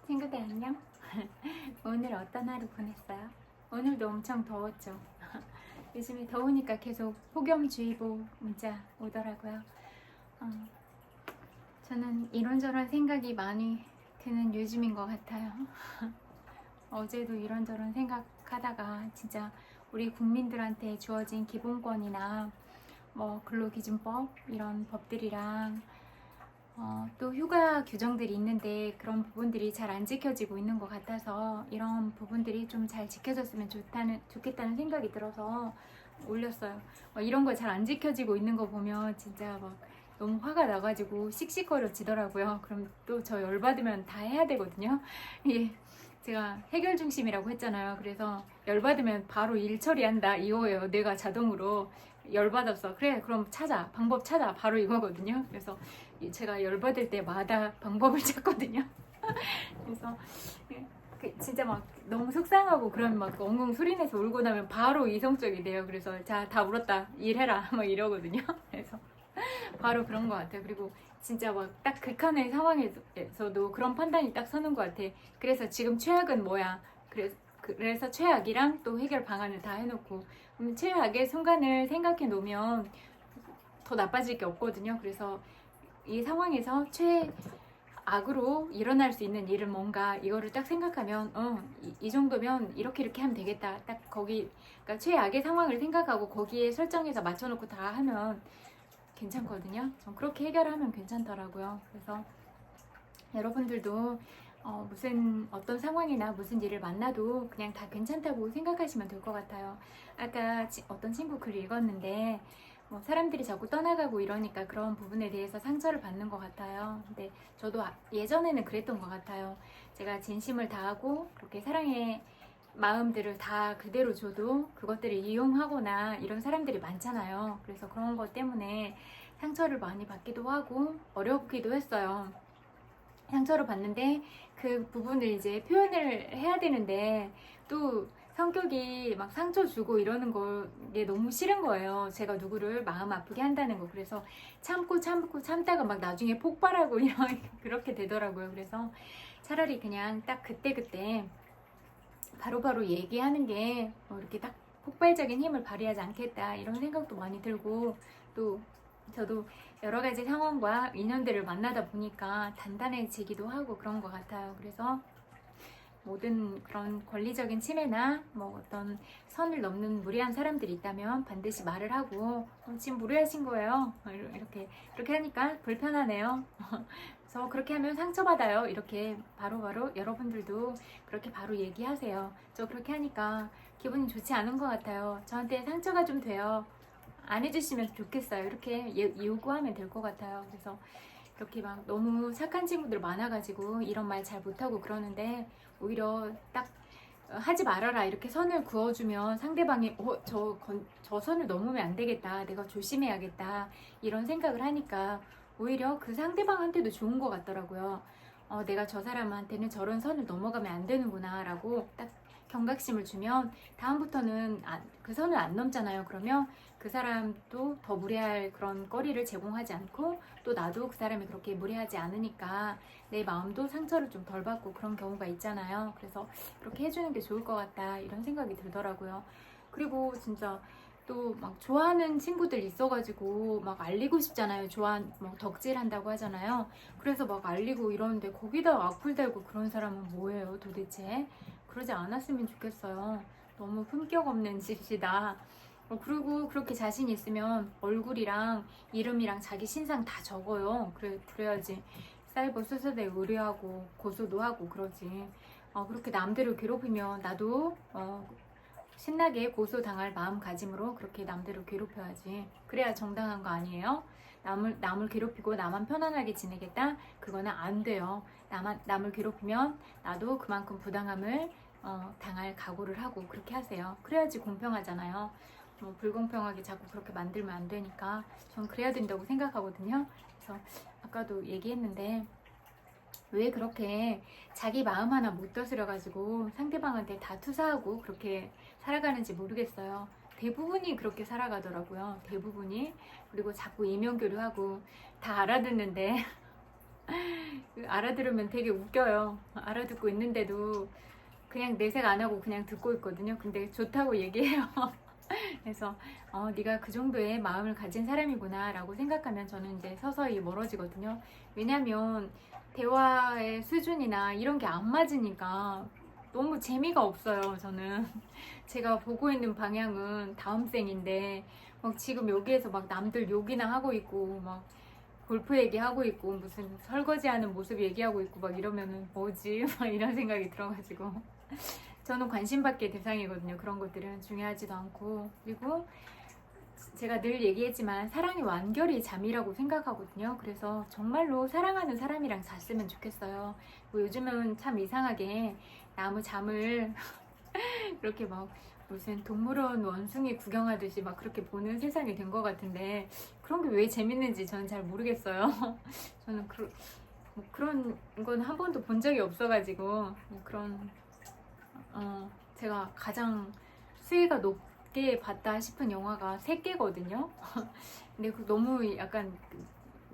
친구들 안녕? 오늘 어떤 하루 보냈어요? 오늘도 엄청 더웠죠? 요즘에 더우니까 계속 폭염주의보 문자 오더라고요. 어, 저는 이런저런 생각이 많이 드는 요즘인 것 같아요. 어제도 이런저런 생각하다가 진짜 우리 국민들한테 주어진 기본권이나 뭐 근로기준법 이런 법들이랑 또 휴가 규정들이 있는데 그런 부분들이 잘 안 지켜지고 있는 것 같아서 이런 부분들이 좀 잘 지켜졌으면 좋겠다는 생각이 들어서 올렸어요. 이런 거 잘 안 지켜지고 있는 거 보면 진짜 막 너무 화가 나가지고 씩씩거려지더라고요. 그럼 또 저 열받으면 다 해야 되거든요. 예, 제가 해결 중심이라고 했잖아요. 그래서 열받으면 바로 일 처리한다 이거예요. 내가 자동으로 열받았어. 그래, 그럼 찾아. 방법 찾아. 바로 이거거든요. 그래서 제가 열받을 때마다 방법을 찾거든요. 그래서 진짜 막 너무 속상하고 그런 막 엉엉 소리내서 울고 나면 바로 이성적이 돼요. 그래서 자, 다 울었다. 일해라. 막 이러거든요. 그래서 바로 그런 것 같아요. 그리고 진짜 막 딱 극한의 상황에서도 그런 판단이 딱 서는 것 같아. 그래서 지금 최악은 뭐야? 그래서 최악이랑 또 해결 방안을 다 해놓고 최악의 순간을 생각해 놓으면 더 나빠질 게 없거든요. 그래서 이 상황에서 최악으로 일어날 수 있는 일은 뭔가 이거를 딱 생각하면 이 정도면 이렇게 하면 되겠다. 딱 거기 그러니까 최악의 상황을 생각하고 거기에 설정해서 맞춰놓고 다 하면 괜찮거든요. 전 그렇게 해결하면 괜찮더라고요. 그래서 여러분들도 무슨 어떤 상황이나 무슨 일을 만나도 그냥 다 괜찮다고 생각하시면 될 것 같아요. 아까 어떤 친구 글 읽었는데 사람들이 자꾸 떠나가고 이러니까 그런 부분에 대해서 상처를 받는 것 같아요. 근데 저도 예전에는 그랬던 것 같아요. 제가 진심을 다하고 그렇게 사랑의 마음들을 다 그대로 줘도 그것들을 이용하거나 이런 사람들이 많잖아요. 그래서 그런 것 때문에 상처를 많이 받기도 하고 어렵기도 했어요. 상처를 받는데 그 부분을 이제 표현을 해야 되는데 또 성격이 막 상처 주고 이러는 게 너무 싫은 거예요. 제가 누구를 마음 아프게 한다는 거. 그래서 참다가 막 나중에 폭발하고 그렇게 되더라고요. 그래서 차라리 그냥 딱 그때그때 바로바로 얘기하는 게 이렇게 딱 폭발적인 힘을 발휘하지 않겠다 이런 생각도 많이 들고 또 저도 여러 가지 상황과 인연들을 만나다 보니까 단단해지기도 하고 그런 것 같아요. 그래서 모든 그런 권리적인 침해나 어떤 선을 넘는 무례한 사람들이 있다면 반드시 말을 하고 지금 무례하신 거예요. 이렇게 하니까 불편하네요. 그래서 그렇게 하면 상처받아요. 이렇게 바로바로 여러분들도 그렇게 바로 얘기하세요. 저 그렇게 하니까 기분이 좋지 않은 것 같아요. 저한테 상처가 좀 돼요. 안 해주시면 좋겠어요. 이렇게 요구하면 될 것 같아요. 그래서 이렇게 막 너무 착한 친구들 많아가지고 이런 말 잘 못하고 그러는데 오히려 딱 하지 말아라 이렇게 선을 그어주면 상대방이 저 선을 넘으면 안 되겠다. 내가 조심해야겠다. 이런 생각을 하니까 오히려 그 상대방한테도 좋은 것 같더라고요. 내가 저 사람한테는 저런 선을 넘어가면 안 되는구나 라고 딱 경각심을 주면 다음부터는 그 선을 안 넘잖아요. 그러면 그 사람도 더 무례할 그런 거리를 제공하지 않고 또 나도 그 사람이 그렇게 무례하지 않으니까 내 마음도 상처를 좀 덜 받고 그런 경우가 있잖아요. 그래서 그렇게 해주는 게 좋을 것 같다 이런 생각이 들더라고요. 그리고 진짜 또 막 좋아하는 친구들 있어가지고 막 알리고 싶잖아요. 덕질한다고 하잖아요. 그래서 막 알리고 이러는데 거기다 악플 달고 그런 사람은 뭐예요 도대체? 그러지 않았으면 좋겠어요. 너무 품격 없는 짓이다. 그리고 그렇게 자신 있으면 얼굴이랑 이름이랑 자기 신상 다 적어요. 그래야지 사이버 수사대 의뢰하고 고소도 하고 그러지. 그렇게 남들을 괴롭히면 나도 신나게 고소당할 마음가짐으로 그렇게 남들을 괴롭혀야지. 그래야 정당한 거 아니에요? 남을 괴롭히고 나만 편안하게 지내겠다? 그거는 안 돼요. 남을 괴롭히면 나도 그만큼 부당함을 당할 각오를 하고 그렇게 하세요. 그래야지 공평하잖아요. 불공평하게 자꾸 그렇게 만들면 안 되니까 전 그래야 된다고 생각하거든요. 그래서 아까도 얘기했는데 왜 그렇게 자기 마음 하나 못 다스려 가지고 상대방한테 다 투사하고 그렇게 살아가는지 모르겠어요. 대부분이 그렇게 살아가더라고요. 대부분이. 그리고 자꾸 이면교류하고 다 알아듣는데 알아들으면 되게 웃겨요. 알아듣고 있는데도 그냥 내색 안 하고 그냥 듣고 있거든요. 근데 좋다고 얘기해요. 그래서 네가 그 정도의 마음을 가진 사람이구나 라고 생각하면 저는 이제 서서히 멀어지거든요. 왜냐면 대화의 수준이나 이런 게 안 맞으니까 너무 재미가 없어요. 저는 제가 보고 있는 방향은 다음 생인데 막 지금 여기에서 막 남들 욕이나 하고 있고 막 골프 얘기하고 있고 무슨 설거지하는 모습 얘기하고 있고 막 이러면은 뭐지? 막 이런 생각이 들어가지고 저는 관심 받기의 대상이거든요. 그런 것들은 중요하지도 않고. 그리고 제가 늘 얘기했지만 사랑이 완결이 잠이라고 생각하거든요. 그래서 정말로 사랑하는 사람이랑 잤으면 좋겠어요. 뭐 요즘은 참 이상하게 나무 잠을 이렇게 막 무슨 동물원 원숭이 구경하듯이 막 그렇게 보는 세상이 된 것 같은데 그런 게 왜 재밌는지 저는 잘 모르겠어요. 저는 뭐 그런 건 한 번도 본 적이 없어가지고 뭐 그런 제가 가장 수위가 높게 봤다 싶은 영화가 3개거든요. 근데 너무 약간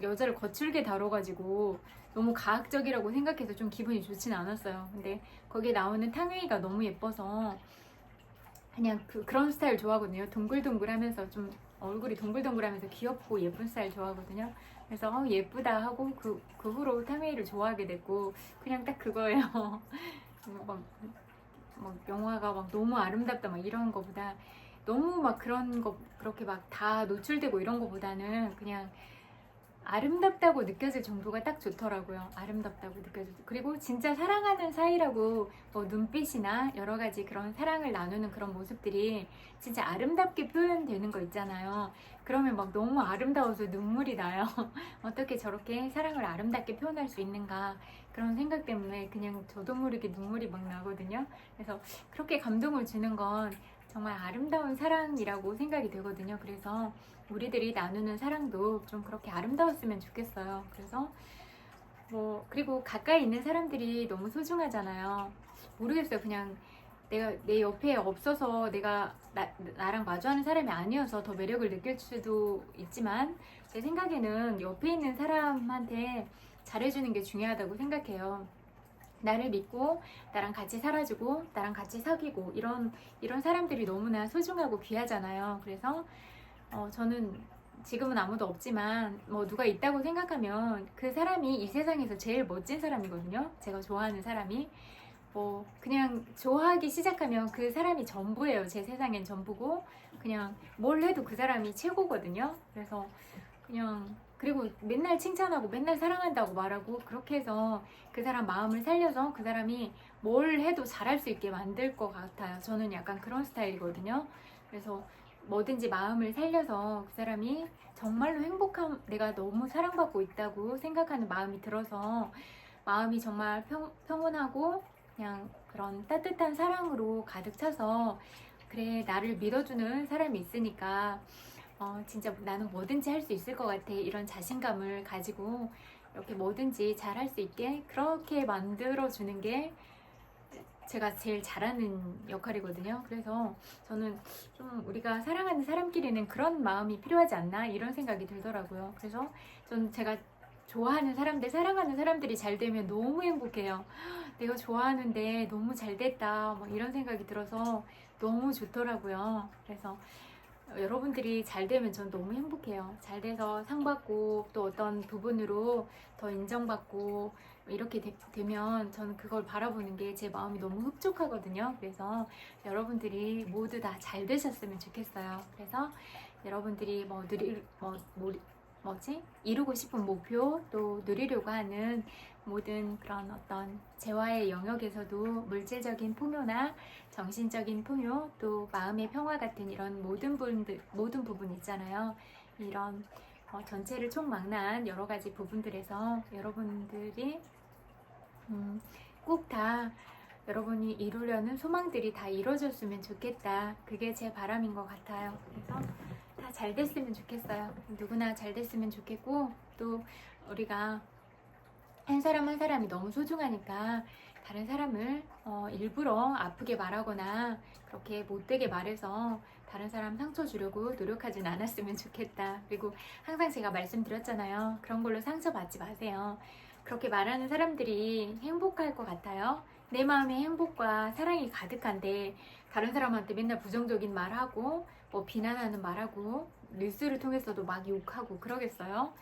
여자를 거칠게 다뤄가지고 너무 과학적이라고 생각해서 좀 기분이 좋진 않았어요. 근데 거기에 나오는 탕웨이가 너무 예뻐서 그냥 그런 스타일 좋아하거든요. 동글동글하면서 좀 얼굴이 동글동글하면서 귀엽고 예쁜 스타일 좋아하거든요. 그래서 예쁘다 하고 그 후로 탕웨이를 좋아하게 됐고 그냥 딱 그거예요. 막 영화가 막 너무 아름답다 막 이런 거보다 너무 막 그런 거 그렇게 막 다 노출되고 이런 거보다는 그냥 아름답다고 느껴질 정도가 딱 좋더라고요. 아름답다고 느껴질. 그리고 진짜 사랑하는 사이라고 뭐 눈빛이나 여러 가지 그런 사랑을 나누는 그런 모습들이 진짜 아름답게 표현되는 거 있잖아요. 그러면 막 너무 아름다워서 눈물이 나요. 어떻게 저렇게 사랑을 아름답게 표현할 수 있는가 그런 생각 때문에 그냥 저도 모르게 눈물이 막 나거든요. 그래서 그렇게 감동을 주는 건 정말 아름다운 사랑이라고 생각이 되거든요. 그래서 우리들이 나누는 사랑도 좀 그렇게 아름다웠으면 좋겠어요. 그래서 뭐 그리고 가까이 있는 사람들이 너무 소중하잖아요. 모르겠어요. 그냥 내가 내 옆에 없어서 내가 나랑 마주하는 사람이 아니어서 더 매력을 느낄 수도 있지만 제 생각에는 옆에 있는 사람한테 잘해주는 게 중요하다고 생각해요. 나를 믿고 나랑 같이 살아주고 나랑 같이 사귀고 이런 사람들이 너무나 소중하고 귀하잖아요. 그래서 저는 지금은 아무도 없지만 뭐 누가 있다고 생각하면 그 사람이 이 세상에서 제일 멋진 사람이거든요. 제가 좋아하는 사람이 뭐 그냥 좋아하기 시작하면 그 사람이 전부예요. 제 세상엔 전부고 그냥 뭘 해도 그 사람이 최고거든요. 그래서 그냥 그리고 맨날 칭찬하고 맨날 사랑한다고 말하고 그렇게 해서 그 사람 마음을 살려서 그 사람이 뭘 해도 잘할 수 있게 만들 것 같아요. 저는 약간 그런 스타일이거든요. 그래서 뭐든지 마음을 살려서 그 사람이 정말로 행복한 내가 너무 사랑받고 있다고 생각하는 마음이 들어서 마음이 정말 평온하고 그냥 그런 따뜻한 사랑으로 가득 차서 그래 나를 믿어주는 사람이 있으니까 진짜 나는 뭐든지 할 수 있을 것 같아 이런 자신감을 가지고 이렇게 뭐든지 잘 할 수 있게 그렇게 만들어주는 게 제가 제일 잘하는 역할이거든요. 그래서 저는 좀 우리가 사랑하는 사람끼리는 그런 마음이 필요하지 않나 이런 생각이 들더라고요. 그래서 전 제가 좋아하는 사람들, 사랑하는 사람들이 잘 되면 너무 행복해요. 내가 좋아하는데 너무 잘 됐다 뭐 이런 생각이 들어서 너무 좋더라고요. 그래서 여러분들이 잘 되면 전 너무 행복해요. 잘 돼서 상 받고 또 어떤 부분으로 더 인정받고 이렇게 되면 저는 그걸 바라보는 게 제 마음이 너무 흡족하거든요. 그래서 여러분들이 모두 다 잘 되셨으면 좋겠어요. 그래서 여러분들이 이루고 싶은 목표 또 누리려고 하는 모든 그런 어떤 재화의 영역에서도 물질적인 풍요나 정신적인 풍요 또 마음의 평화 같은 이런 모든 부분 있잖아요. 이런 전체를 총망라한 여러 가지 부분들에서 여러분들이 꼭 다 여러분이 이루려는 소망들이 다 이루어졌으면 좋겠다. 그게 제 바람인 것 같아요. 그래서 다 잘 됐으면 좋겠어요. 누구나 잘 됐으면 좋겠고 또 우리가 한 사람 한 사람이 너무 소중하니까 다른 사람을 일부러 아프게 말하거나 그렇게 못되게 말해서 다른 사람 상처 주려고 노력하진 않았으면 좋겠다. 그리고 항상 제가 말씀드렸잖아요. 그런 걸로 상처받지 마세요. 그렇게 말하는 사람들이 행복할 것 같아요? 내 마음에 행복과 사랑이 가득한데 다른 사람한테 맨날 부정적인 말하고 뭐 비난하는 말하고 뉴스를 통해서도 막 욕하고 그러겠어요?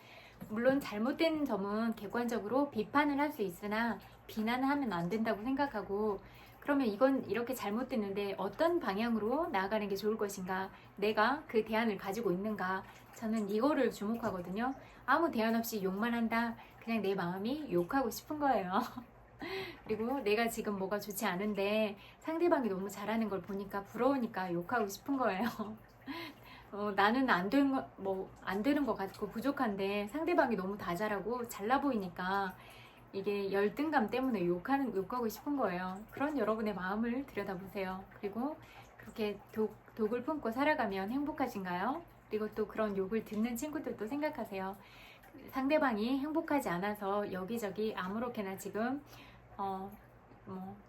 물론 잘못된 점은 객관적으로 비판을 할 수 있으나 비난을 하면 안 된다고 생각하고, 그러면 이건 이렇게 잘못됐는데 어떤 방향으로 나아가는 게 좋을 것인가, 내가 그 대안을 가지고 있는가, 저는 이거를 주목하거든요. 아무 대안 없이 욕만 한다, 그냥 내 마음이 욕하고 싶은 거예요. 그리고 내가 지금 뭐가 좋지 않은데 상대방이 너무 잘하는 걸 보니까 부러우니까 욕하고 싶은 거예요. 나는 안 되는 것 같고 부족한데 상대방이 너무 다 잘하고 잘나 보이니까 이게 열등감 때문에 욕하고 싶은 거예요. 그런 여러분의 마음을 들여다보세요. 그리고 그렇게 독을 품고 살아가면 행복하신가요? 그리고 또 그런 욕을 듣는 친구들도 생각하세요. 상대방이 행복하지 않아서 여기저기 아무렇게나 지금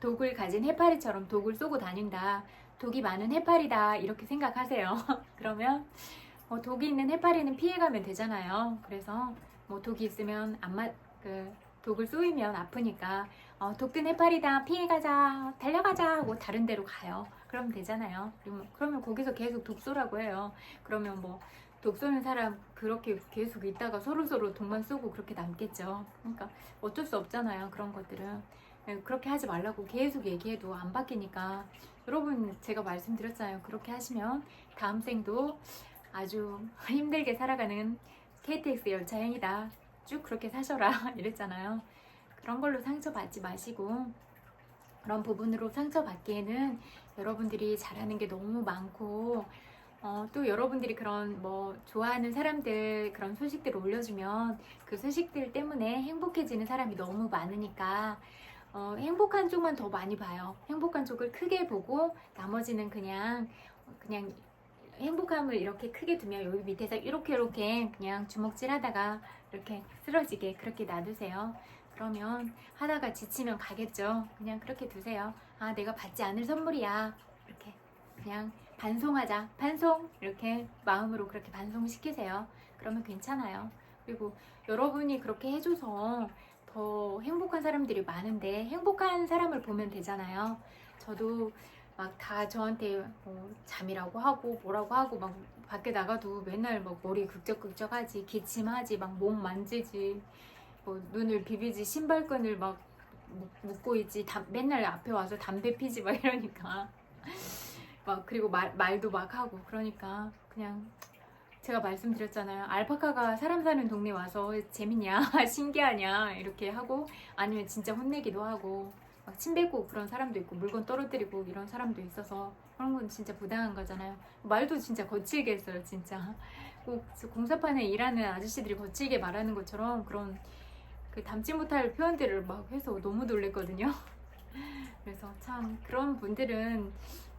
독을 가진 해파리처럼 독을 쏘고 다닌다, 독이 많은 해파리다, 이렇게 생각하세요. 그러면 독이 있는 해파리는 피해가면 되잖아요. 그래서 독이 있으면 독을 쏘이면 아프니까 독든 해파리다, 피해가자, 달려가자 하고 다른 데로 가요. 그러면 되잖아요. 그러면 거기서 계속 독 쏘라고 해요. 그러면 독 쏘는 사람 그렇게 계속 있다가 서로 독만 쏘고 그렇게 남겠죠. 그러니까 어쩔 수 없잖아요. 그런 것들은 그렇게 하지 말라고 계속 얘기해도 안 바뀌니까, 여러분 제가 말씀드렸잖아요. 그렇게 하시면 다음 생도 아주 힘들게 살아가는 KTX 열차행이다, 쭉 그렇게 사셔라 이랬잖아요. 그런 걸로 상처받지 마시고, 그런 부분으로 상처받기에는 여러분들이 잘하는 게 너무 많고, 또 여러분들이 그런 좋아하는 사람들 그런 소식들을 올려주면 그 소식들 때문에 행복해지는 사람이 너무 많으니까 행복한 쪽만 더 많이 봐요. 행복한 쪽을 크게 보고 나머지는 그냥 행복함을 이렇게 크게 두면 여기 밑에서 이렇게 그냥 주먹질 하다가 이렇게 쓰러지게 그렇게 놔두세요. 그러면 하다가 지치면 가겠죠. 그냥 그렇게 두세요. 아, 내가 받지 않을 선물이야, 이렇게 그냥 반송하자, 반송, 이렇게 마음으로 그렇게 반송시키세요. 그러면 괜찮아요. 그리고 여러분이 그렇게 해줘서 더 행복한 사람들이 많은데 행복한 사람을 보면 되잖아요. 저도 막 다 저한테 잠이라고 하고 뭐라고 하고 막 밖에 나가도 맨날 머리 극적극적하지, 기침하지, 막 몸 만지지, 눈을 비비지, 신발끈을 막 묶고 있지, 맨날 앞에 와서 담배 피지 막 이러니까 그리고 말도 막 하고 그러니까, 그냥 제가 말씀드렸잖아요. 알파카가 사람 사는 동네 와서 재밌냐 신기하냐 이렇게 하고, 아니면 진짜 혼내기도 하고 막 침 뱉고 그런 사람도 있고 물건 떨어뜨리고 이런 사람도 있어서 그런 건 진짜 부당한 거잖아요. 말도 진짜 거칠게 했어요. 진짜 꼭 공사판에 일하는 아저씨들이 거칠게 말하는 것처럼 그런 담지 못할 표현들을 막 해서 너무 놀랬거든요. 그래서 참 그런 분들은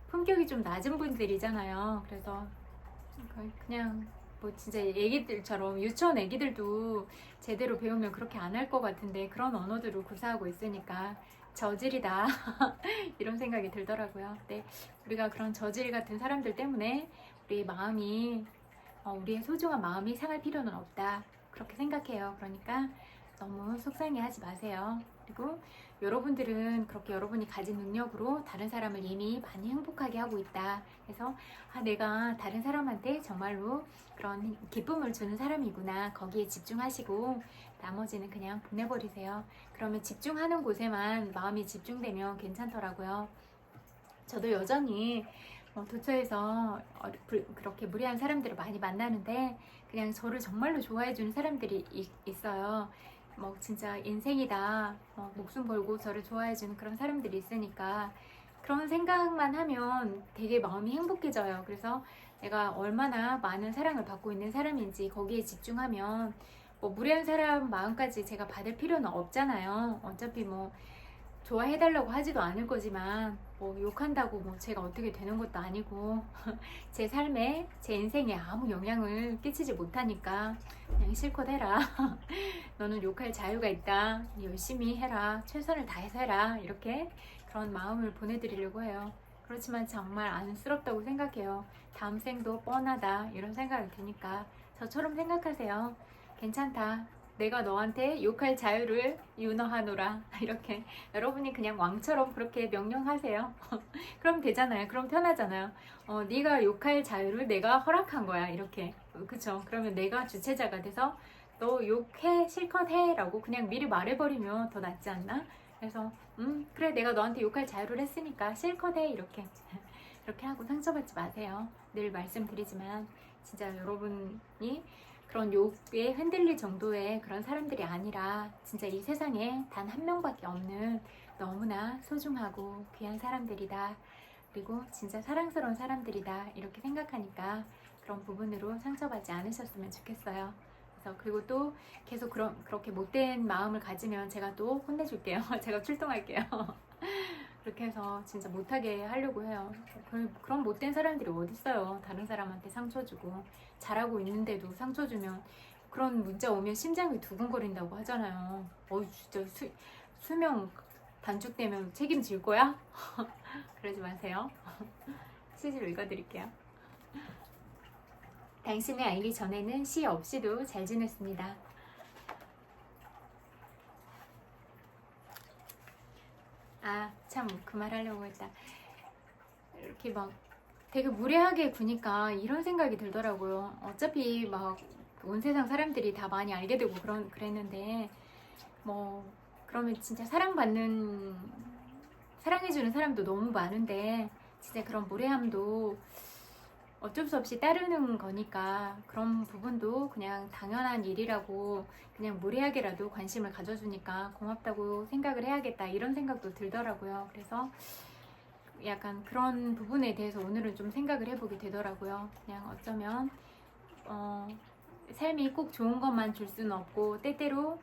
품격이 좀 낮은 분들이잖아요. 그래서 그냥 진짜 애기들처럼, 유치원 애기들도 제대로 배우면 그렇게 안 할 것 같은데 그런 언어들을 구사하고 있으니까 저질이다 이런 생각이 들더라고요. 근데 우리가 그런 저질 같은 사람들 때문에 우리의 마음이 우리의 소중한 마음이 상할 필요는 없다, 그렇게 생각해요. 그러니까 너무 속상해하지 마세요. 그리고 여러분들은 그렇게 여러분이 가진 능력으로 다른 사람을 이미 많이 행복하게 하고 있다. 그래서 내가 다른 사람한테 정말로 그런 기쁨을 주는 사람이구나, 거기에 집중하시고 나머지는 그냥 보내버리세요. 그러면 집중하는 곳에만 마음이 집중되면 괜찮더라고요. 저도 여전히 도처에서 그렇게 무례한 사람들을 많이 만나는데 그냥 저를 정말로 좋아해주는 사람들이 있어요. 진짜 인생이다, 목숨 걸고 저를 좋아해주는 그런 사람들이 있으니까 그런 생각만 하면 되게 마음이 행복해져요. 그래서 내가 얼마나 많은 사랑을 받고 있는 사람인지 거기에 집중하면 무례한 사람 마음까지 제가 받을 필요는 없잖아요. 어차피 좋아해달라고 하지도 않을 거지만 욕한다고 제가 어떻게 되는 것도 아니고 제 삶에, 제 인생에 아무 영향을 끼치지 못하니까 그냥 실컷 해라. 너는 욕할 자유가 있다, 열심히 해라, 최선을 다해서 해라, 이렇게 그런 마음을 보내드리려고 해요. 그렇지만 정말 안쓰럽다고 생각해요. 다음 생도 뻔하다 이런 생각이 드니까 저처럼 생각하세요. 괜찮다, 내가 너한테 욕할 자유를 윤허하노라. 이렇게 여러분이 그냥 왕처럼 그렇게 명령하세요. 그럼 되잖아요. 그럼 편하잖아요. 네가 욕할 자유를 내가 허락한 거야. 이렇게. 그쵸? 그러면 내가 주체자가 돼서 너 욕해 실컷 해 라고 그냥 미리 말해버리면 더 낫지 않나? 그래서 그래 내가 너한테 욕할 자유를 했으니까 실컷 해 이렇게 이렇게 하고 상처받지 마세요. 늘 말씀드리지만 진짜 여러분이 그런 욕에 흔들릴 정도의 그런 사람들이 아니라 진짜 이 세상에 단 한 명밖에 없는 너무나 소중하고 귀한 사람들이다. 그리고 진짜 사랑스러운 사람들이다. 이렇게 생각하니까 그런 부분으로 상처받지 않으셨으면 좋겠어요. 그래서 그리고 또 계속 그렇게 못된 마음을 가지면 제가 또 혼내줄게요. 제가 출동할게요. 그렇게 해서 진짜 못하게 하려고 해요. 그런 못된 사람들이 어딨어요. 다른 사람한테 상처 주고 잘하고 있는데도 상처 주면 그런 문자 오면 심장이 두근거린다고 하잖아요. 진짜 수명 단축되면 책임질 거야? 그러지 마세요. 시집 읽어드릴게요. 당신을 알기 전에는 시 없이도 잘 지냈습니다. 참 그 말 하려고 했다. 이렇게 막 되게 무례하게 구니까 이런 생각이 들더라고요. 어차피 막 온 세상 사람들이 다 많이 알게 되고 그랬는데 뭐 그러면 진짜 사랑해주는 사람도 너무 많은데 진짜 그런 무례함도 어쩔 수 없이 따르는 거니까 그런 부분도 그냥 당연한 일이라고 그냥 무례하게라도 관심을 가져주니까 고맙다고 생각을 해야겠다 이런 생각도 들더라고요. 그래서 약간 그런 부분에 대해서 오늘은 좀 생각을 해보게 되더라고요. 그냥 어쩌면 삶이 꼭 좋은 것만 줄 수는 없고 때때로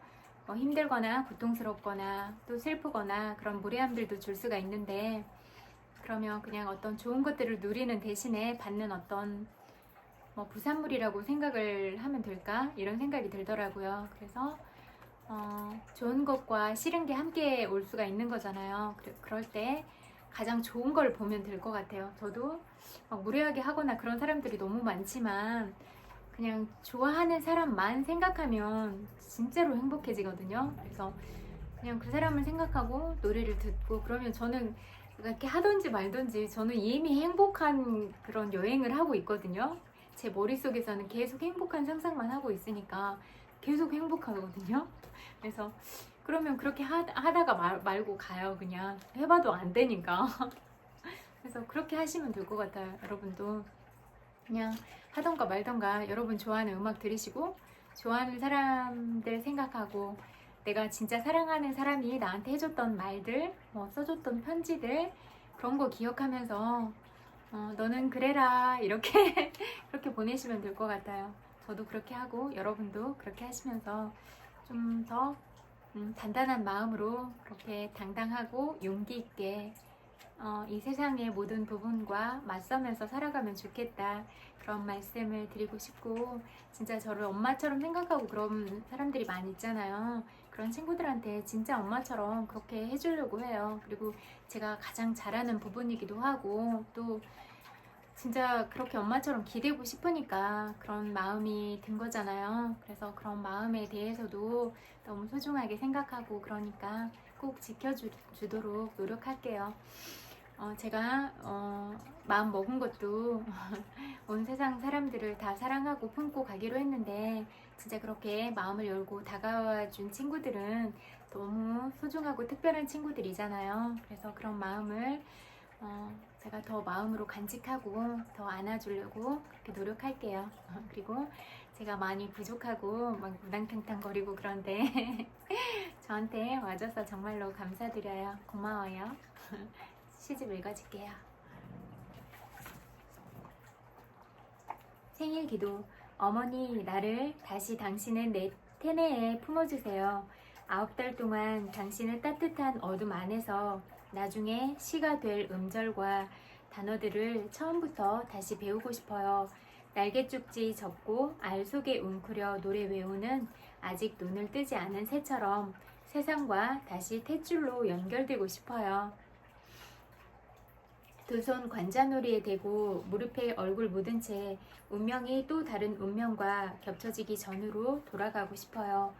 힘들거나 고통스럽거나 또 슬프거나 그런 무례함들도 줄 수가 있는데 그러면 그냥 어떤 좋은 것들을 누리는 대신에 받는 어떤 부산물이라고 생각을 하면 될까? 이런 생각이 들더라고요. 그래서 좋은 것과 싫은 게 함께 올 수가 있는 거잖아요. 그럴 때 가장 좋은 걸 보면 될 것 같아요. 저도 막 무례하게 하거나 그런 사람들이 너무 많지만 그냥 좋아하는 사람만 생각하면 진짜로 행복해지거든요. 그래서 그냥 그 사람을 생각하고 노래를 듣고 그러면 저는 이렇게 하던지 말던지 저는 이미 행복한 그런 여행을 하고 있거든요. 제 머릿속에서는 계속 행복한 상상만 하고 있으니까 계속 행복하거든요. 그래서 그러면 그렇게 하다가 말고 가요. 그냥 해봐도 안 되니까. 그래서 그렇게 하시면 될 것 같아요. 여러분도 그냥 하던가 말던가 여러분 좋아하는 음악 들으시고 좋아하는 사람들 생각하고 내가 진짜 사랑하는 사람이 나한테 해줬던 말들, 써줬던 편지들 그런 거 기억하면서 너는 그래라 이렇게 그렇게 보내시면 될 것 같아요. 저도 그렇게 하고 여러분도 그렇게 하시면서 좀 더 단단한 마음으로 그렇게 당당하고 용기 있게 이 세상의 모든 부분과 맞서면서 살아가면 좋겠다 그런 말씀을 드리고 싶고 진짜 저를 엄마처럼 생각하고 그런 사람들이 많이 있잖아요. 그런 친구들한테 진짜 엄마처럼 그렇게 해주려고 해요. 그리고 제가 가장 잘하는 부분이기도 하고 또 진짜 그렇게 엄마처럼 기대고 싶으니까 그런 마음이 든 거잖아요. 그래서 그런 마음에 대해서도 너무 소중하게 생각하고 그러니까 꼭 지켜주도록 노력할게요. 제가 마음 먹은 것도 온 세상 사람들을 다 사랑하고 품고 가기로 했는데 진짜 그렇게 마음을 열고 다가와 준 친구들은 너무 소중하고 특별한 친구들이잖아요. 그래서 그런 마음을 제가 더 마음으로 간직하고 더 안아주려고 그렇게 노력할게요. 그리고 제가 많이 부족하고 막 무당탕탕 거리고 그런데 저한테 와줘서 정말로 감사드려요. 고마워요. 시집 읽어줄게요. 생일 기도. 어머니, 나를 다시 당신의 내 태내에 품어주세요. 9달 동안 당신의 따뜻한 어둠 안에서 나중에 시가 될 음절과 단어들을 처음부터 다시 배우고 싶어요. 날개쪽지 접고 알 속에 웅크려 노래 외우는 아직 눈을 뜨지 않은 새처럼 세상과 다시 탯줄로 연결되고 싶어요. 두 손 관자놀이에 대고 무릎에 얼굴 묻은 채 운명이 또 다른 운명과 겹쳐지기 전으로 돌아가고 싶어요.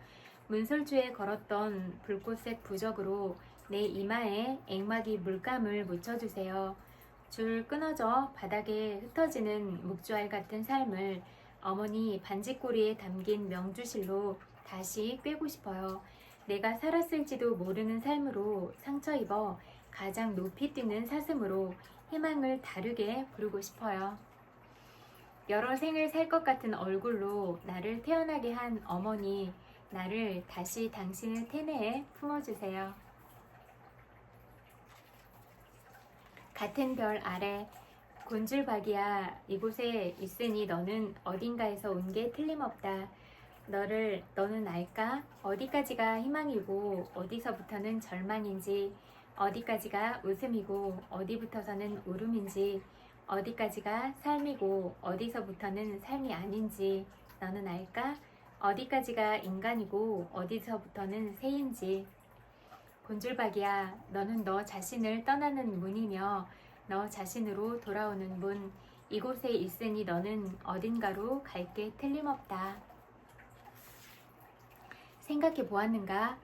문설주에 걸었던 불꽃색 부적으로 내 이마에 앵마기 물감을 묻혀주세요. 줄 끊어져 바닥에 흩어지는 묵주알 같은 삶을 어머니 반지꼬리에 담긴 명주실로 다시 꿰고 싶어요. 내가 살았을지도 모르는 삶으로 상처 입어 가장 높이 뛰는 사슴으로 희망을 다르게 부르고 싶어요. 여러 생을 살 것 같은 얼굴로 나를 태어나게 한 어머니, 나를 다시 당신의 태내에 품어주세요. 같은 별 아래 곤줄박이야, 이곳에 있으니 너는 어딘가에서 온 게 틀림없다. 너는 알까? 어디까지가 희망이고 어디서부터는 절망인지, 어디까지가 웃음이고 어디부터서는 울음인지, 어디까지가 삶이고 어디서부터는 삶이 아닌지 너는 알까? 어디까지가 인간이고 어디서부터는 새인지. 곤줄박이야, 너는 너 자신을 떠나는 문이며 너 자신으로 돌아오는 문. 이곳에 있으니 너는 어딘가로 갈 게 틀림없다. 생각해 보았는가?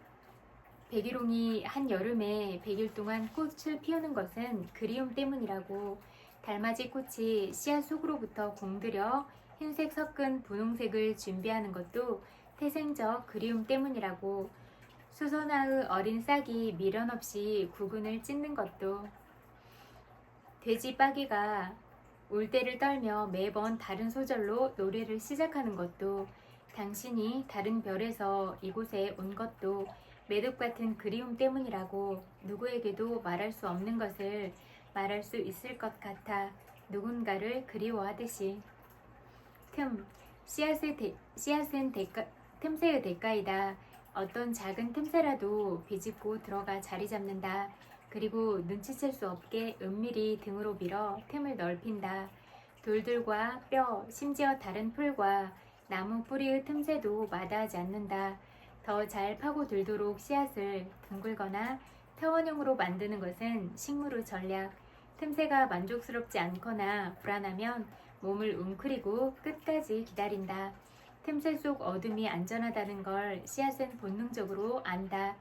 백일홍이 한여름에 100일 동안 꽃을 피우는 것은 그리움 때문이라고. 달맞이 꽃이 씨앗 속으로부터 공들여 흰색 섞은 분홍색을 준비하는 것도 태생적 그리움 때문이라고. 수선화의 어린 싹이 미련 없이 구근을 찢는 것도. 돼지 빠기가 울대를 떨며 매번 다른 소절로 노래를 시작하는 것도. 당신이 다른 별에서 이곳에 온 것도 매듭 같은 그리움 때문이라고. 누구에게도 말할 수 없는 것을 말할 수 있을 것 같아 누군가를 그리워하듯이. 씨앗은 틈새의 대가이다. 어떤 작은 틈새라도 비집고 들어가 자리 잡는다. 그리고 눈치챌 수 없게 은밀히 등으로 밀어 틈을 넓힌다. 돌들과 뼈, 심지어 다른 풀과 나무 뿌리의 틈새도 마다하지 않는다. 더 잘 파고들도록 씨앗을 둥글거나 타원형으로 만드는 것은 식물의 전략. 틈새가 만족스럽지 않거나 불안하면 몸을 웅크리고 끝까지 기다린다. 틈새 속 어둠이 안전하다는 걸 씨앗은 본능적으로 안다.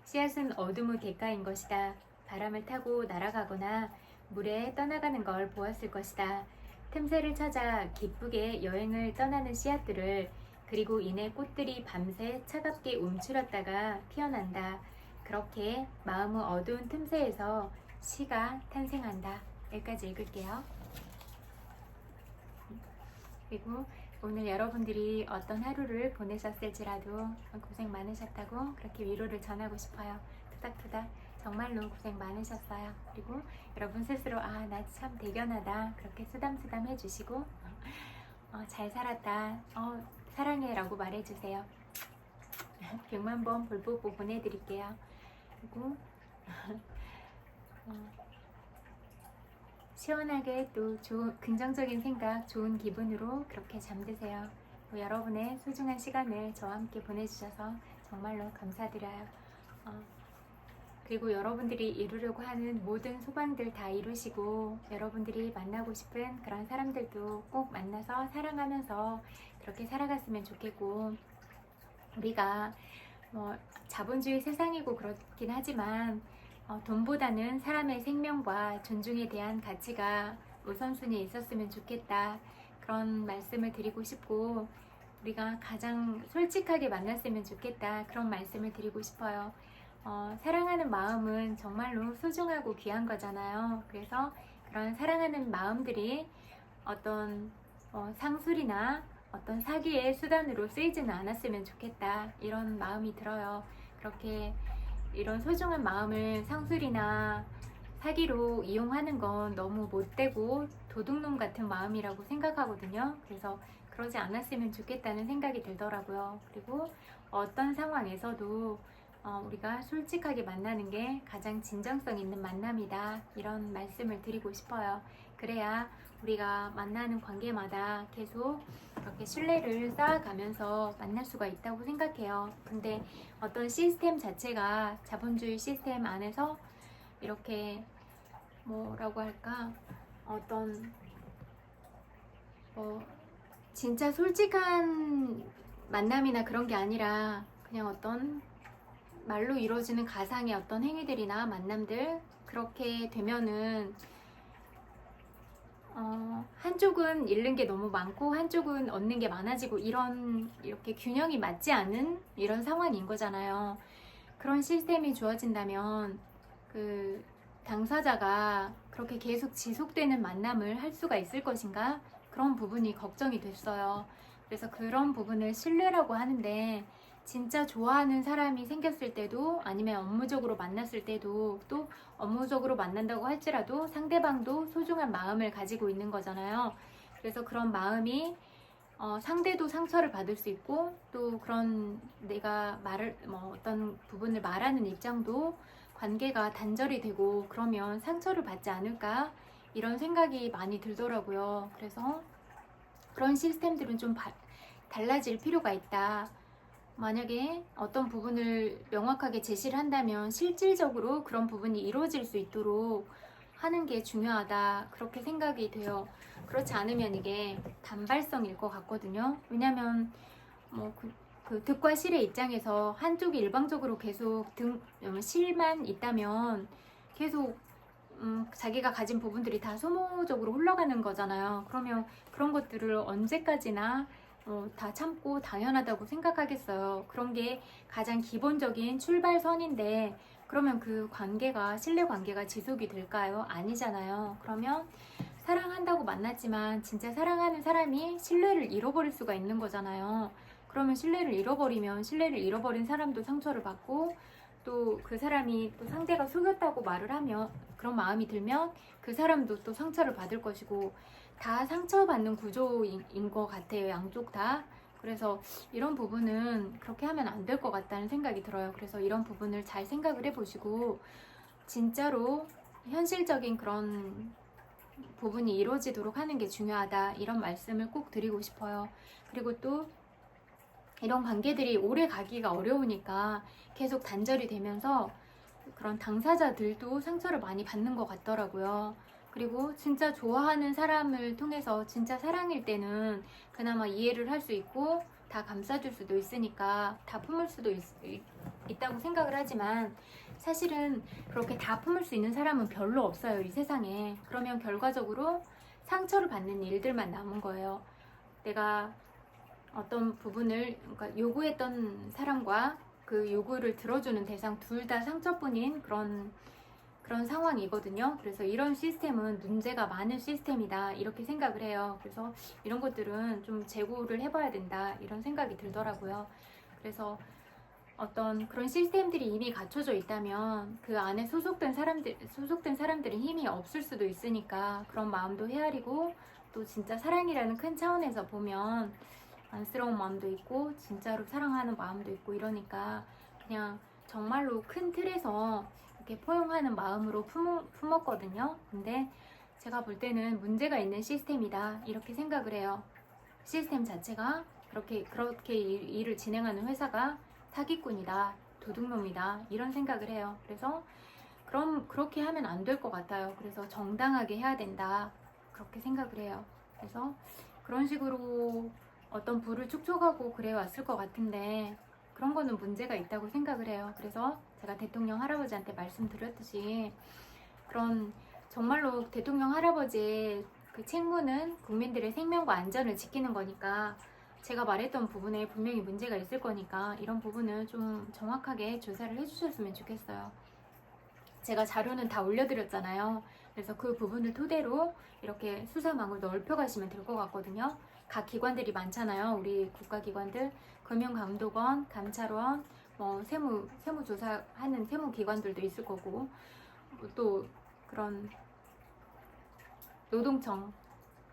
씨앗은 어둠의 대가인 것이다. 바람을 타고 날아가거나 물에 떠나가는 걸 보았을 것이다. 틈새를 찾아 기쁘게 여행을 떠나는 씨앗들을. 그리고 이내 꽃들이 밤새 차갑게 움츠렸다가 피어난다. 그렇게 마음의 어두운 틈새에서 시가 탄생한다. 여기까지 읽을게요. 그리고 오늘 여러분들이 어떤 하루를 보내셨을지라도 고생 많으셨다고 그렇게 위로를 전하고 싶어요. 투닥투닥 정말로 고생 많으셨어요. 그리고 여러분 스스로 나 참 대견하다 그렇게 쓰담쓰담 해주시고 잘 살았다, 사랑해 라고 말해주세요. 100만 번 볼뽀뽀 보내드릴게요. 그리고 시원하게 또 긍정적인 생각, 좋은 기분으로 그렇게 잠드세요. 여러분의 소중한 시간을 저와 함께 보내주셔서 정말로 감사드려요. 그리고 여러분들이 이루려고 하는 모든 소망들 다 이루시고 여러분들이 만나고 싶은 그런 사람들도 꼭 만나서 사랑하면서 그렇게 살아갔으면 좋겠고, 우리가 자본주의 세상이고 그렇긴 하지만 돈보다는 사람의 생명과 존중에 대한 가치가 우선순위에 있었으면 좋겠다, 그런 말씀을 드리고 싶고, 우리가 가장 솔직하게 만났으면 좋겠다, 그런 말씀을 드리고 싶어요. 사랑하는 마음은 정말로 소중하고 귀한 거잖아요. 그래서 그런 사랑하는 마음들이 어떤 상술이나 어떤 사기의 수단으로 쓰이지는 않았으면 좋겠다, 이런 마음이 들어요. 그렇게 이런 소중한 마음을 상술이나 사기로 이용하는 건 너무 못되고 도둑놈 같은 마음이라고 생각하거든요. 그래서 그러지 않았으면 좋겠다는 생각이 들더라고요. 그리고 어떤 상황에서도 우리가 솔직하게 만나는 게 가장 진정성 있는 만남이다, 이런 말씀을 드리고 싶어요. 그래야 우리가 만나는 관계마다 계속 그렇게 신뢰를 쌓아가면서 만날 수가 있다고 생각해요. 근데 어떤 시스템 자체가 자본주의 시스템 안에서 이렇게 뭐라고 할까, 어떤 진짜 솔직한 만남이나 그런 게 아니라 그냥 어떤 말로 이루어지는 가상의 어떤 행위들이나 만남들, 그렇게 되면은 한쪽은 잃는 게 너무 많고 한쪽은 얻는 게 많아지고, 이렇게 균형이 맞지 않은 이런 상황인 거잖아요. 그런 시스템이 주어진다면 그 당사자가 그렇게 계속 지속되는 만남을 할 수가 있을 것인가? 그런 부분이 걱정이 됐어요. 그래서 그런 부분을 신뢰라고 하는데, 진짜 좋아하는 사람이 생겼을 때도, 아니면 업무적으로 만났을 때도, 또 업무적으로 만난다고 할지라도 상대방도 소중한 마음을 가지고 있는 거잖아요. 그래서 그런 마음이 상대도 상처를 받을 수 있고, 또 그런 내가 어떤 부분을 말하는 입장도 관계가 단절이 되고, 그러면 상처를 받지 않을까, 이런 생각이 많이 들더라고요. 그래서 그런 시스템들은 좀 달라질 필요가 있다. 만약에 어떤 부분을 명확하게 제시를 한다면 실질적으로 그런 부분이 이루어질 수 있도록 하는 게 중요하다, 그렇게 생각이 돼요. 그렇지 않으면 이게 단발성일 것 같거든요. 왜냐면 그 득과 실의 입장에서 한쪽이 일방적으로 계속 실만 있다면 계속 자기가 가진 부분들이 다 소모적으로 흘러가는 거잖아요. 그러면 그런 것들을 언제까지나 다 참고 당연하다고 생각하겠어요. 그런 게 가장 기본적인 출발선인데, 그러면 그 관계가, 신뢰 관계가 지속이 될까요? 아니잖아요. 그러면 사랑한다고 만났지만 진짜 사랑하는 사람이 신뢰를 잃어버릴 수가 있는 거잖아요. 그러면 신뢰를 잃어버리면 신뢰를 잃어버린 사람도 상처를 받고, 또 그 사람이 또 상대가 속였다고 말을 하면, 그런 마음이 들면 그 사람도 또 상처를 받을 것이고, 다 상처받는 구조인 것 같아요, 양쪽 다. 그래서 이런 부분은 그렇게 하면 안 될 것 같다는 생각이 들어요. 그래서 이런 부분을 잘 생각을 해보시고 진짜로 현실적인 그런 부분이 이루어지도록 하는 게 중요하다, 이런 말씀을 꼭 드리고 싶어요. 그리고 또 이런 관계들이 오래 가기가 어려우니까 계속 단절이 되면서 그런 당사자들도 상처를 많이 받는 것 같더라고요. 그리고 진짜 좋아하는 사람을 통해서 진짜 사랑일 때는 그나마 이해를 할 수 있고 다 감싸줄 수도 있으니까 다 품을 수도 있다고 생각을 하지만, 사실은 그렇게 다 품을 수 있는 사람은 별로 없어요, 이 세상에. 그러면 결과적으로 상처를 받는 일들만 남은 거예요. 내가 어떤 부분을, 그러니까 요구했던 사람과 그 요구를 들어주는 대상 둘 다 상처뿐인 그런 상황이거든요. 그래서 이런 시스템은 문제가 많은 시스템이다, 이렇게 생각을 해요. 그래서 이런 것들은 좀 재고를 해봐야 된다, 이런 생각이 들더라고요. 그래서 어떤 그런 시스템들이 이미 갖춰져 있다면 그 안에 소속된 사람들은 힘이 없을 수도 있으니까, 그런 마음도 헤아리고, 또 진짜 사랑이라는 큰 차원에서 보면 안쓰러운 마음도 있고 진짜로 사랑하는 마음도 있고, 이러니까 그냥 정말로 큰 틀에서 이렇게 포용하는 마음으로 품었거든요. 근데 제가 볼 때는 문제가 있는 시스템이다, 이렇게 생각을 해요. 시스템 자체가 그렇게 일을 진행하는 회사가 사기꾼이다, 도둑놈이다, 이런 생각을 해요. 그래서 그렇게 하면 안 될 것 같아요. 그래서 정당하게 해야 된다, 그렇게 생각을 해요. 그래서 그런 식으로 어떤 부를 축적하고 그래 왔을 것 같은데, 그런 거는 문제가 있다고 생각을 해요. 그래서 제가 대통령 할아버지한테 말씀드렸듯이, 그런 정말로 대통령 할아버지의 그 책무는 국민들의 생명과 안전을 지키는 거니까, 제가 말했던 부분에 분명히 문제가 있을 거니까 이런 부분을 좀 정확하게 조사를 해주셨으면 좋겠어요. 제가 자료는 다 올려드렸잖아요. 그래서 그 부분을 토대로 이렇게 수사망을 넓혀가시면 될 것 같거든요. 각 기관들이 많잖아요. 우리 국가기관들, 금융감독원, 감찰원, 세무조사하는 세무기관들도 있을 거고, 또 그런 노동청,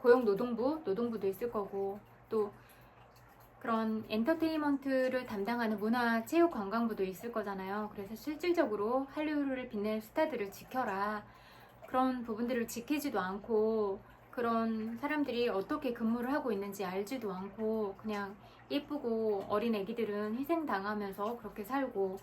노동부도 있을 거고, 또 그런 엔터테인먼트를 담당하는 문화체육관광부도 있을 거잖아요. 그래서 실질적으로 한류를 빛낸 스타들을 지켜라, 그런 부분들을 지키지도 않고, 그런 사람들이 어떻게 근무를 하고 있는지 알지도 않고, 그냥 예쁘고 어린 애기들은 희생당하면서 그렇게 살고,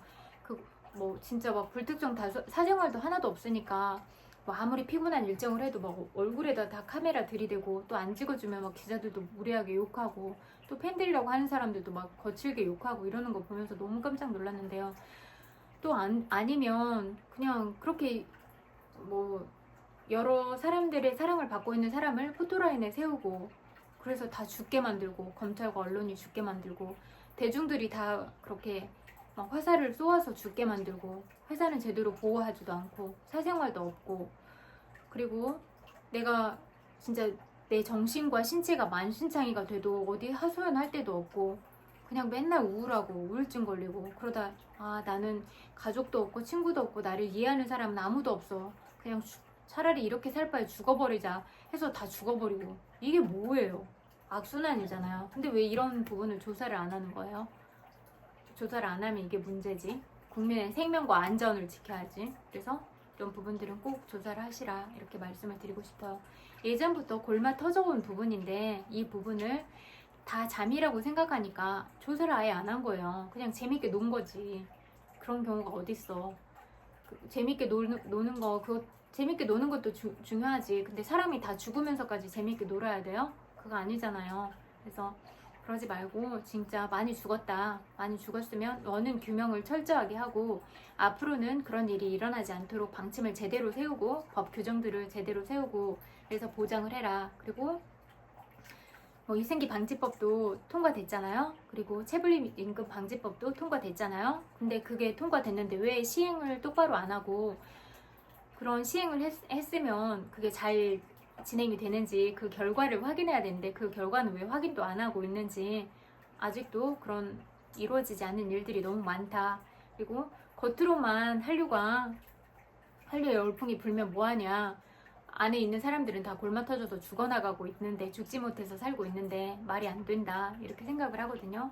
진짜 막 불특정 사생활도 하나도 없으니까 뭐 아무리 피곤한 일정을 해도 막 얼굴에다 다 카메라 들이대고, 또 안 찍어주면 막 기자들도 무례하게 욕하고, 또 팬들이라고 하는 사람들도 막 거칠게 욕하고 이러는 거 보면서 너무 깜짝 놀랐는데요. 또 아니면 그냥 그렇게 뭐 여러 사람들의 사랑을 받고 있는 사람을 포토라인에 세우고, 그래서 다 죽게 만들고, 검찰과 언론이 죽게 만들고, 대중들이 다 그렇게 막 화살을 쏘아서 죽게 만들고, 회사는 제대로 보호하지도 않고, 사생활도 없고, 그리고 내가 진짜 내 정신과 신체가 만신창이가 돼도 어디 하소연할 데도 없고, 그냥 맨날 우울하고 우울증 걸리고, 그러다 나는 가족도 없고 친구도 없고 나를 이해하는 사람은 아무도 없어, 그냥 차라리 이렇게 살 바에 죽어버리자 해서 다 죽어버리고, 이게 뭐예요? 악순환이잖아요. 근데 왜 이런 부분을 조사를 안 하는 거예요? 조사를 안 하면 이게 문제지. 국민의 생명과 안전을 지켜야지. 그래서 이런 부분들은 꼭 조사를 하시라, 이렇게 말씀을 드리고 싶어요. 예전부터 골마 터져온 부분인데 이 부분을 다 잠이라고 생각하니까 조사를 아예 안 한 거예요. 그냥 재밌게 논 거지. 그런 경우가 어딨어. 재밌게 노는 거, 그거 재밌게 노는 것도 중요하지. 근데 사람이 다 죽으면서까지 재밌게 놀아야 돼요? 그거 아니잖아요. 그래서 그러지 말고 진짜 많이 죽었다, 많이 죽었으면 너는 규명을 철저하게 하고, 앞으로는 그런 일이 일어나지 않도록 방침을 제대로 세우고, 법 규정들을 제대로 세우고, 그래서 보장을 해라. 그리고 뭐 위생기 방지법도 통과됐잖아요. 그리고 체불임 임금 방지법도 통과됐잖아요. 근데 그게 통과됐는데 왜 시행을 똑바로 안 하고, 그런 시행을 했으면 그게 잘 진행이 되는지 그 결과를 확인해야 되는데, 그 결과는 왜 확인도 안 하고 있는지, 아직도 그런 이루어지지 않는 일들이 너무 많다. 그리고 겉으로만 한류의 열풍이 불면 뭐하냐, 안에 있는 사람들은 다 골마 터져서 죽어나가고 있는데, 죽지 못해서 살고 있는데 말이 안 된다, 이렇게 생각을 하거든요.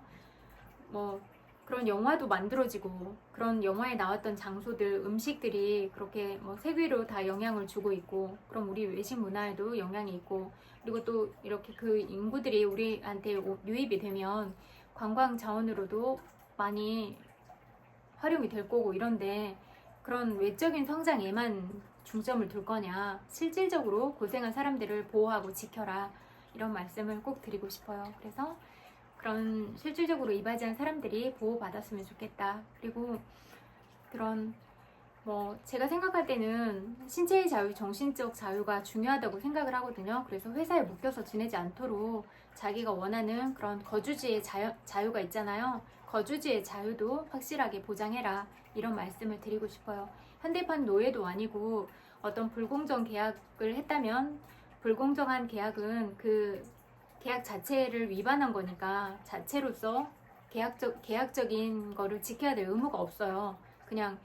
뭐 그런 영화도 만들어지고, 그런 영화에 나왔던 장소들, 음식들이 그렇게 뭐 세계로 다 영향을 주고 있고, 그럼 우리 외식 문화에도 영향이 있고, 그리고 또 이렇게 그 인구들이 우리한테 유입이 되면 관광 자원으로도 많이 활용이 될 거고, 이런데 그런 외적인 성장에만 중점을 둘 거냐, 실질적으로 고생한 사람들을 보호하고 지켜라, 이런 말씀을 꼭 드리고 싶어요. 그래서 그런 실질적으로 이바지한 사람들이 보호받았으면 좋겠다. 그리고 그런 뭐 제가 생각할 때는 신체의 자유, 정신적 자유가 중요하다고 생각을 하거든요. 그래서 회사에 묶여서 지내지 않도록 자기가 원하는 그런 거주지의 자유가 있잖아요. 거주지의 자유도 확실하게 보장해라, 이런 말씀을 드리고 싶어요. 현대판 노예도 아니고, 어떤 불공정 계약을 했다면 불공정한 계약은 그 계약 자체를 위반한 거니까 자체로서 계약적인 거를 지켜야 될 의무가 없어요. 그냥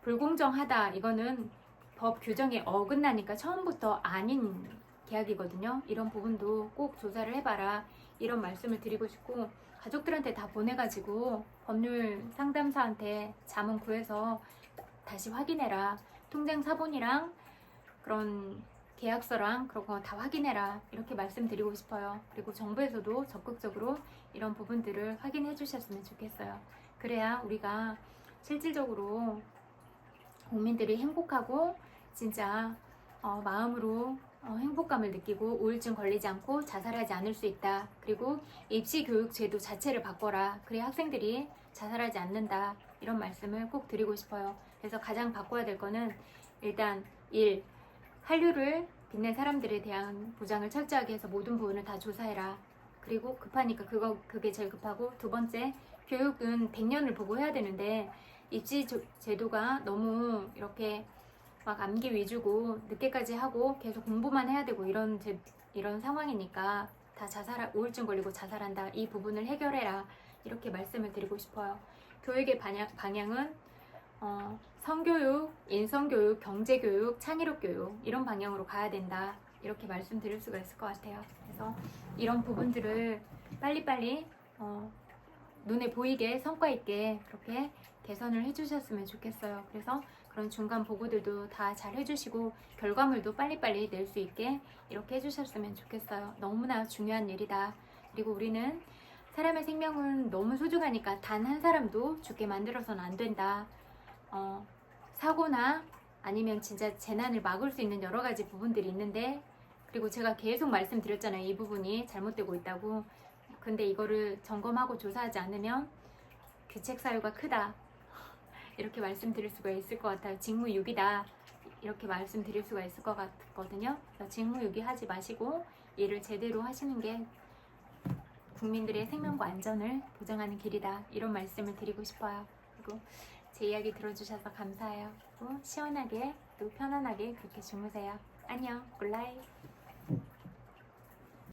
불공정하다, 이거는 법 규정에 어긋나니까 처음부터 아닌 계약이거든요. 이런 부분도 꼭 조사를 해봐라, 이런 말씀을 드리고 싶고, 가족들한테 다 보내가지고 법률 상담사한테 자문 구해서 다시 확인해라, 통장 사본이랑 그런 계약서랑 그런 거 다 확인해라, 이렇게 말씀드리고 싶어요. 그리고 정부에서도 적극적으로 이런 부분들을 확인해 주셨으면 좋겠어요. 그래야 우리가 실질적으로 국민들이 행복하고 진짜 마음으로 행복감을 느끼고 우울증 걸리지 않고 자살하지 않을 수 있다. 그리고 입시교육 제도 자체를 바꿔라, 그래야 학생들이 자살하지 않는다, 이런 말씀을 꼭 드리고 싶어요. 그래서 가장 바꿔야 될 거는 일단 1. 한류를 빛낸 사람들에 대한 보장을 철저하게 해서 모든 부분을 다 조사해라. 그리고 급하니까 그게 제일 급하고, 두 번째, 교육은 100년을 보고 해야 되는데 입시 제도가 너무 이렇게 막 암기 위주고 늦게까지 하고 계속 공부만 해야 되고 이런 상황이니까 다 우울증 걸리고 자살한다, 이 부분을 해결해라, 이렇게 말씀을 드리고 싶어요. 교육의 방향은 성교육, 인성교육, 경제교육, 창의력교육, 이런 방향으로 가야 된다, 이렇게 말씀드릴 수가 있을 것 같아요. 그래서 이런 부분들을 빨리빨리 눈에 보이게 성과 있게 그렇게 개선을 해주셨으면 좋겠어요. 그래서 그런 중간 보고들도 다 잘 해주시고 결과물도 빨리빨리 낼 수 있게 이렇게 해주셨으면 좋겠어요. 너무나 중요한 일이다. 그리고 우리는 사람의 생명은 너무 소중하니까 단 한 사람도 죽게 만들어서는 안 된다. 사고나 아니면 진짜 재난을 막을 수 있는 여러 가지 부분들이 있는데, 그리고 제가 계속 말씀드렸잖아요. 이 부분이 잘못되고 있다고. 근데 이거를 점검하고 조사하지 않으면 규책 사유가 크다, 이렇게 말씀드릴 수가 있을 것 같아요. 직무유기다, 이렇게 말씀드릴 수가 있을 것 같거든요. 그래서 직무유기 하지 마시고 일을 제대로 하시는 게 국민들의 생명과 안전을 보장하는 길이다, 이런 말씀을 드리고 싶어요. 그리고 제 이야기 들어주셔서 감사해요. 그리고 시원하게 또 편안하게 그렇게 주무세요. 안녕, 굿나잇.